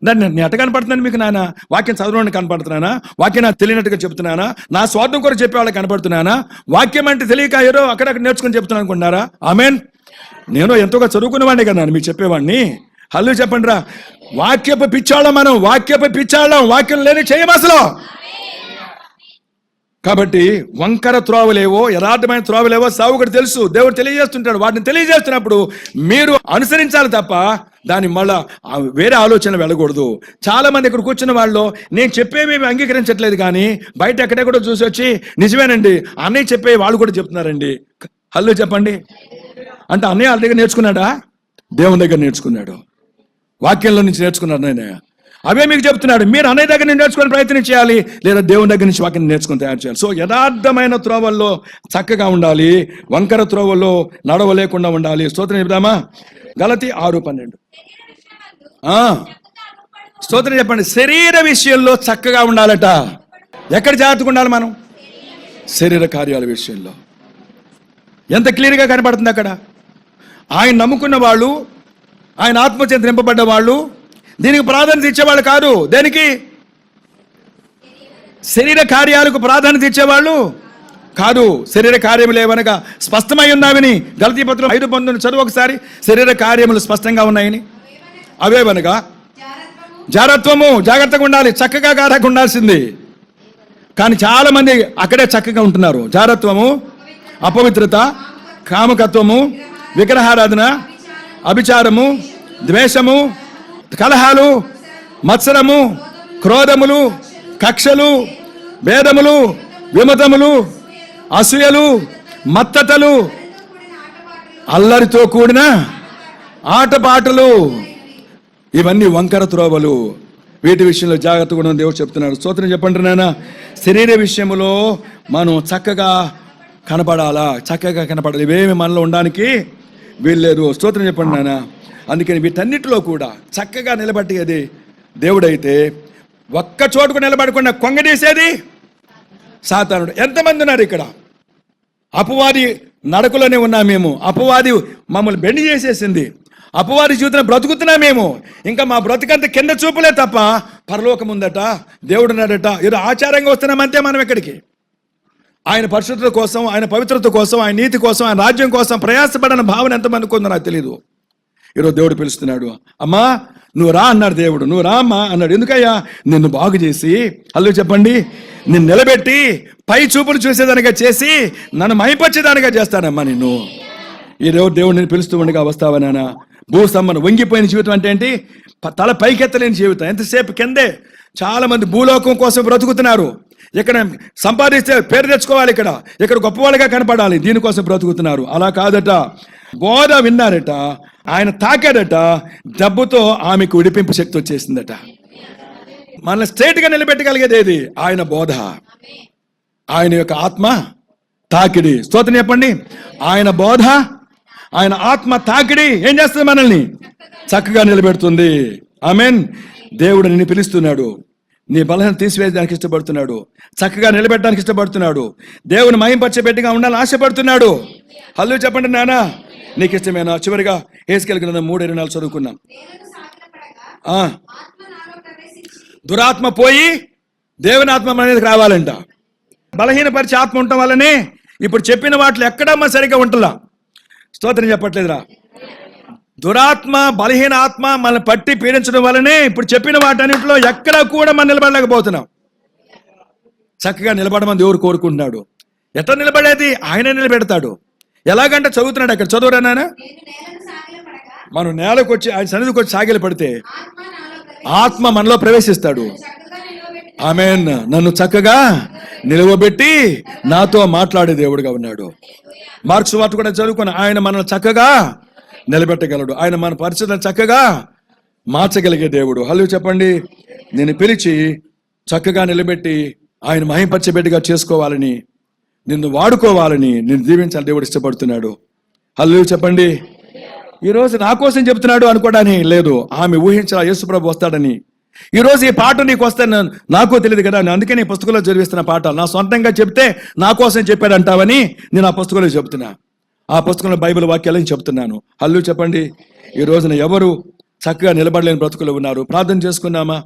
[SPEAKER 2] నేను ఎట్ట కనపడుతున్నాను మీకు? నాన్న వాక్యం చదవడానికి కనపడుతున్నానా? వాక్యం నాకు తెలియనట్టుగా చెప్తున్నానా? నా స్వార్థం కూడా చెప్పే వాళ్ళకి కనపడుతున్నానా? వాక్యం అంటే తెలియక ఏదో అక్కడక్కడ నేర్చుకుని చెప్తున్నాను అనుకుంటున్నారా? ఆమెన్. నేను ఎంతోగా చదువుకునేవాడిని కదా మీకు చెప్పేవాడిని. హల్లు చెప్పండి రా. వాక్యపు పిచ్చాళ్ళం మనం, వాక్యపు పిచ్చాళ్ళం. వాక్యం లేని చేయం అసలు. కాబట్టి వంకర త్రోవలేవో, యథార్థమైన త్రోవలేవో సావుకుడు తెలుసు, దేవుడు తెలియజేస్తుంటాడు. వాటిని తెలియజేస్తున్నప్పుడు మీరు అనుసరించాలి తప్ప దాన్ని మళ్ళా వేరే ఆలోచన వెళ్ళకూడదు. చాలా మంది ఇక్కడ కూర్చున్న వాళ్ళు నేను చెప్పేవి అంగీకరించట్లేదు, కానీ బయట ఎక్కడెక్కడో చూసి వచ్చి నిజమేనండి అన్నయ్య చెప్పే వాళ్ళు కూడా చెప్తున్నారండి. హల్లు చెప్పండి. అంటే అన్నయ్య వాళ్ళ దగ్గర నేర్చుకున్నాడా? దేవుని దగ్గర నేర్చుకున్నాడు, వాక్యంలో నుంచి నేర్చుకున్నాడు. నేను అవే మీకు చెప్తున్నాడు. మీరు అన్నయ్య దగ్గర నుంచి నేర్చుకునే ప్రయత్నం చేయాలి, లేదా దేవుని దగ్గర నుంచి వాక్యం నేర్చుకుని తయారు చేయాలి. సో యథార్థమైన త్రోవల్లో చక్కగా ఉండాలి, వంకర త్రోవల్లో నడవలేకుండా ఉండాలి. స్తోత్రం చెప్దామా? గలతీ 6:12 స్తోత్రం చెప్పండి. శరీర విషయంలో చక్కగా ఉండాలట. ఎక్కడ జాగ్రత్తగా ఉండాలి మనం? శరీర కార్యాల విషయంలో. ఎంత క్లియర్గా కనపడుతుంది అక్కడ. ఆయన నమ్ముకున్న వాళ్ళు, ఆయన ఆత్మచేత నింపబడ్డ వాళ్ళు దీనికి ప్రాధాన్యత ఇచ్చేవాళ్ళు కాదు. దేనికి? శరీర కార్యాలకు ప్రాధాన్యత ఇచ్చేవాళ్ళు కాదు. శరీర కార్యములు ఏవనగా స్పష్టమై ఉన్నాయని గలతీ పత్రిక 5:19 చదువు ఒకసారి. శరీర కార్యములు స్పష్టంగా ఉన్నాయని అవేవనగా జాగ్రత్తము, జాగ్రత్తగా ఉండాలి, చక్కగా గాఢంగా ఉండాల్సింది. కానీ చాలా మంది అక్కడే చక్కగా ఉంటున్నారు. జాగ్రత్తము, అపవిత్రత, కామకత్వము, విగ్రహారాధన, అభిచారము, ద్వేషము, కలహాలు, మత్సరము, క్రోధములు, కక్షలు, భేదములు, విమతములు, అసూయలు, మత్తతలు, అల్లరితో కూడిన ఆటపాటలు. ఇవన్నీ వంకర త్రోవలు. వీటి విషయంలో జాగ్రత్తగా ఉండని దేవుడు చెప్తున్నాడు. స్తోత్రం చెప్పండి నాన్న. శరీర విషయంలో మనం చక్కగా కనపడాలా, చక్కగా కనపడాలి. ఇవేమి మనలో ఉండడానికి వీల్లేదు. స్తోత్రం చెప్పండి నాన్న. అందుకని వీటన్నిటిలో కూడా చక్కగా నిలబట్టేది దేవుడైతే, ఒక్క చోటుకు నిలబడకుండా కొంగదీసేది సాతానుడు. ఎంతమంది ఉన్నారు ఇక్కడ? అపవాది నడకలోనే ఉన్నాం మేము. అపవాది మమ్మల్ని బెండి చేసేసింది. అపవాది జీవితం బ్రతుకుతున్నామేమో. ఇంకా మా బ్రతుకంత కింద చూపులే తప్ప పరలోకం ఉందట, దేవుడు ఉన్నాడట. ఏదో ఆచారంగా వస్తున్నామంతే మనం ఇక్కడికి. ఆయన పరిశుద్ధత కోసం, ఆయన పవిత్రత కోసం, ఆయన నీతి కోసం, ఆయన రాజ్యం కోసం ప్రయాసపడని భావన ఎంతమందికి ఉందో నాకు తెలియదు. ఈరోజు దేవుడు పిలుస్తున్నాడు. అమ్మా నువ్వు రా అన్నాడు దేవుడు. నువ్వు రా అమ్మా అన్నాడు. ఎందుకయ్యా? నిన్ను బాగు చేసి, హలో చెప్పండి, నిన్ను నిలబెట్టి పై చూపులు చూసేదానిగా చేసి నన్ను మైపరిచేదానిగా చేస్తానమ్మా నిన్ను. ఈరోజు దేవుడు నేను పిలుస్తూ ఉండగా వస్తావా నాన్న? భూసమ్మను వంగిపోయిన జీవితం అంటే ఏంటి? తల పైకెత్తలేని జీవితం. ఎంతసేపు కిందే. చాలా మంది భూలోకం కోసం బ్రతుకుతున్నారు. ఇక్కడ సంపాదిస్తే పేరు తెచ్చుకోవాలి, ఇక్కడ గొప్పవాళ్ళుగా కనపడాలి, దీనికోసం బ్రతుకుతున్నారు. అలా కాదట. బోధ విన్నారట, ఆయన తాకాడట, డబ్బుతో ఆమెకు విడిపింపు శక్తి వచ్చేసిందట. మనల్ని స్ట్రైట్ గా నిలబెట్టగలిగేది ఏది? ఆయన బోధ, ఆయన యొక్క ఆత్మ తాకిడి. స్తోత్రం చెప్పండి. ఆయన బోధ, ఆయన ఆత్మ తాకిడి ఏం చేస్తుంది? మనల్ని చక్కగా నిలబెడుతుంది. ఆమేన్. దేవుడు నిన్ను పిలుస్తున్నాడు. నీ బలహీన తీసివేయడానికి ఇష్టపడుతున్నాడు. చక్కగా నిలబెట్టడానికి ఇష్టపడుతున్నాడు. దేవుని మహింపరిచే బిడ్డగా ఉండాలని ఆశపడుతున్నాడు. హల్లు చెప్పండి నాన్న. నీకు ఇష్టమేనా? చివరిగా హెస్కేలు గ్రంథం 3:24 చదువుకున్నాం. దురాత్మ పోయి దేవుని ఆత్మ మన మీదకి రావాలంట. బలహీనపరిచే ఆత్మ ఉండటం వల్లనే ఇప్పుడు చెప్పిన వాటిలో ఎక్కడమ్మా సరిగ్గా ఉంటుందా? స్తోత్రం చెప్పట్లేదురా. దురాత్మ, బలహీన ఆత్మ మనల్ని పట్టి పీడించడం వల్లనే ఇప్పుడు చెప్పిన వాటన్నింటిలో ఎక్కడా కూడా మనం నిలబడలేకపోతున్నాం. చక్కగా నిలబడమని దేవుడు కోరుకుంటున్నాడు. ఎట్లా నిలబడేది? ఆయన నిలబెడతాడు. ఎలాగంటే చదువుతున్నాడు అక్కడ. చదువురా నాన్న. మనం నేలకు వచ్చి ఆయన సన్నిధికి వచ్చి సాగిల పడితే ఆత్మ మనలో ప్రవేశిస్తాడు. ఆమేన్. నన్ను చక్కగా నిలవబెట్టి నాతో మాట్లాడే దేవుడుగా ఉన్నాడు. మార్క్స్ వార్త కూడా చదువుకుని ఆయన మనల్ని చక్కగా నిలబెట్టగలడు. ఆయన మన పరిస్థితులను చక్కగా మార్చగలిగే దేవుడు. హలో చెప్పండి. నేను పిలిచి చక్కగా నిలబెట్టి ఆయన మహింపరిచే బిడ్డగా చేసుకోవాలని, నిన్ను వాడుకోవాలని, నిన్ను దీవించాలని దేవుడు ఇష్టపడుతున్నాడు. హలో చెప్పండి. ఈరోజు నా కోసం చెప్తున్నాడు అనుకోవడానికి లేదు. ఆమె ఊహించాల యేసుప్రభు వస్తాడని. ఈరోజు ఈ పాట నీకు వస్తాను నాకు తెలియదు కదా. అందుకే నీ పుస్తకంలో చదివిస్తున్న పాట నా సొంతంగా చెప్తే నా కోసం చెప్పాడు అంటావని నేను ఆ పుస్తకంలో చెప్తున్నా. ఆ పుస్తకంలో బైబిల్ వాక్యాలని చెప్తున్నాను. హల్లు చెప్పండి. ఈ రోజున ఎవరు చక్కగా నిలబడలేని బ్రతుకులు ఉన్నారు? ప్రార్థన చేసుకున్నామా?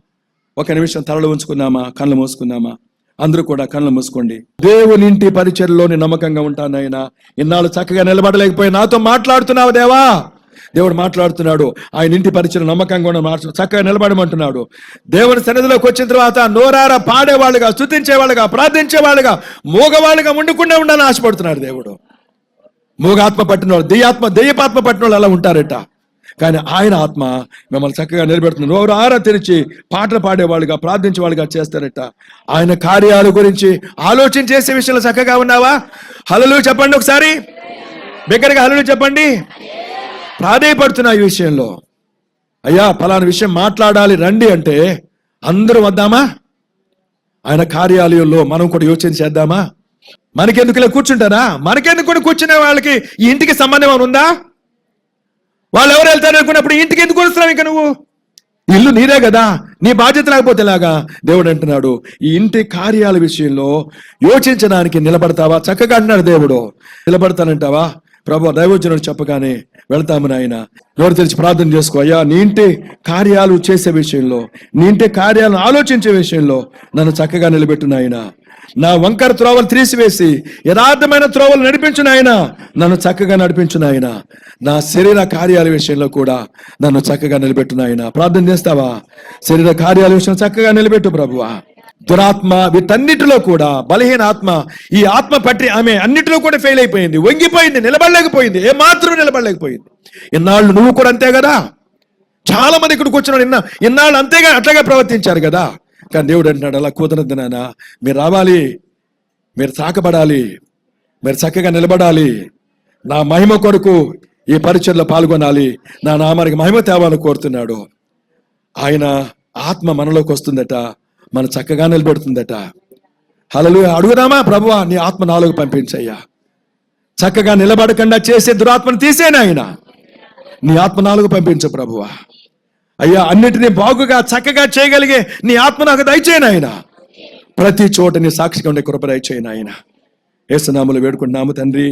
[SPEAKER 2] ఒక నిమిషం తలలు ఉంచుకున్నామా? కళ్ళు మూసుకున్నామా? అందరూ కూడా కళ్ళు మూసుకోండి. దేవుని ఇంటి పరిచర్లోని నమ్మకంగా ఉంటానైనా ఇన్నాళ్ళు చక్కగా నిలబడలేకపోయి నాతో మాట్లాడుతున్నావు దేవా. దేవుడు మాట్లాడుతున్నాడు. ఆయన ఇంటి పరిచయం నమ్మకంగా ఉన్న చక్కగా నిలబడమంటున్నాడు. దేవుని సన్నిధిలోకి వచ్చిన తర్వాత నోరారా పాడేవాళ్ళుగా, స్తుతించేవాళ్ళుగా, ప్రార్థించేవాళ్ళుగా, మూగవాళ్ళుగా ఉండకుండా ఉండాలని ఆశపడుతున్నాడు దేవుడు. మూగాత్మ పట్టిన వాళ్ళు, దెయ్యపాత్మ పట్టిన వాళ్ళు అలా ఉంటారట. కానీ ఆయన ఆత్మ మిమ్మల్ని చక్కగా నిలబెడుతున్నారు. నోరు ఆరా తెరిచి పాటలు పాడేవాళ్ళుగా, ప్రార్థించేవాళ్ళుగా చేస్తారట. ఆయన కార్యాల గురించి ఆలోచన చేసే విషయంలో చక్కగా ఉన్నావా? హల్లెలూయా చెప్పండి ఒకసారి బిగ్గరగా. హల్లెలూయా చెప్పండి. ప్రాధేయపడుతున్నా ఈ విషయంలో. అయ్యా ఫలానా విషయం మాట్లాడాలి రండి అంటే అందరూ వద్దామా? ఆయన కార్యాలయంలో మనం కూడా యోచన చేద్దామా? మనకెందుకు ఇలా కూర్చుంటారా? మనకెందుకు కూడా కూర్చునే వాళ్ళకి ఈ ఇంటికి సంబంధం ఏమైనా ఉందా? వాళ్ళు ఎవరు వెళ్తారు అనుకున్నప్పుడు ఇంటికి ఎందుకు వస్తున్నావు? ఇంకా నువ్వు ఇల్లు నీదే కదా, నీ బాధ్యత లేకపోతే ఎలాగా? దేవుడు అంటున్నాడు ఈ ఇంటి కార్యాల విషయంలో యోచించడానికి నిలబడతావా? చక్కగా అంటున్నాడు దేవుడు. నిలబడతానంటావా? ప్రభు దైవజనుడు చెప్పగానే వెళ్తాము నాయన. నోరు తెరిచి ప్రార్థన చేసుకో. అయ్యా నీ ఇంటి కార్యాలు చేసే విషయంలో, నీ ఇంటి కార్యాలను ఆలోచించే విషయంలో నన్ను చక్కగా నిలబెట్టు నాయన. నా వంకర త్రోవలు తీసివేసి యథార్థమైన త్రోవలు నడిపించు నాయన. నన్ను చక్కగా నడిపించు నాయన. నా శరీర కార్యాల విషయంలో కూడా నన్ను చక్కగా నిలబెట్టు నాయన. ప్రార్థన చేస్తావా? శరీర కార్యాల విషయం చక్కగా నిలబెట్టు ప్రభువా. దురాత్మ వీటన్నిటిలో కూడా బలహీన ఆత్మ, ఈ ఆత్మ పట్టి ఆమె అన్నిటిలో కూడా ఫెయిల్ అయిపోయింది, వంగిపోయింది, నిలబడలేకపోయింది, ఏమాత్రం నిలబడలేకపోయింది. ఇన్నాళ్ళు నువ్వు కూడా అంతే కదా. చాలా మంది ఇక్కడ కూర్చున్నాడు ఇన్నాళ్ళు అంతేగా, అట్లాగే ప్రవర్తించారు కదా. కానీ దేవుడు అంటున్నాడు అలా కుదరదు నాన్న. మీరు రావాలి, మీరు తాకబడాలి, మీరు చక్కగా నిలబడాలి, నా మహిమ కొరకు ఈ పరిచయలో పాల్గొనాలి, నా నామానికి మహిమ తేవాలని కోరుతున్నాడు. ఆయన ఆత్మ మనలోకి వస్తుందట, మన చక్కగా నిలబెడుతుందట. హల్లెలూయా. అడుగుదామా, ప్రభువా నీ ఆత్మ నాలోకి పంపించయ్యా, చక్కగా నిలబడకుండా చేసే దురాత్మను తీసేనా ఆయన, నీ ఆత్మ నాలుగు పంపించు ప్రభువా. అయ్యా అన్నిటినీ బాగుగా చక్కగా చేయగలిగే నీ ఆత్మ నాకు దయచేయను ఆయన, ప్రతి చోట నీ సాక్షిగా ఉండే కృప దయచేయను ఆయన. యేసు నామములో వేడుకుంటున్నాము తండ్రి.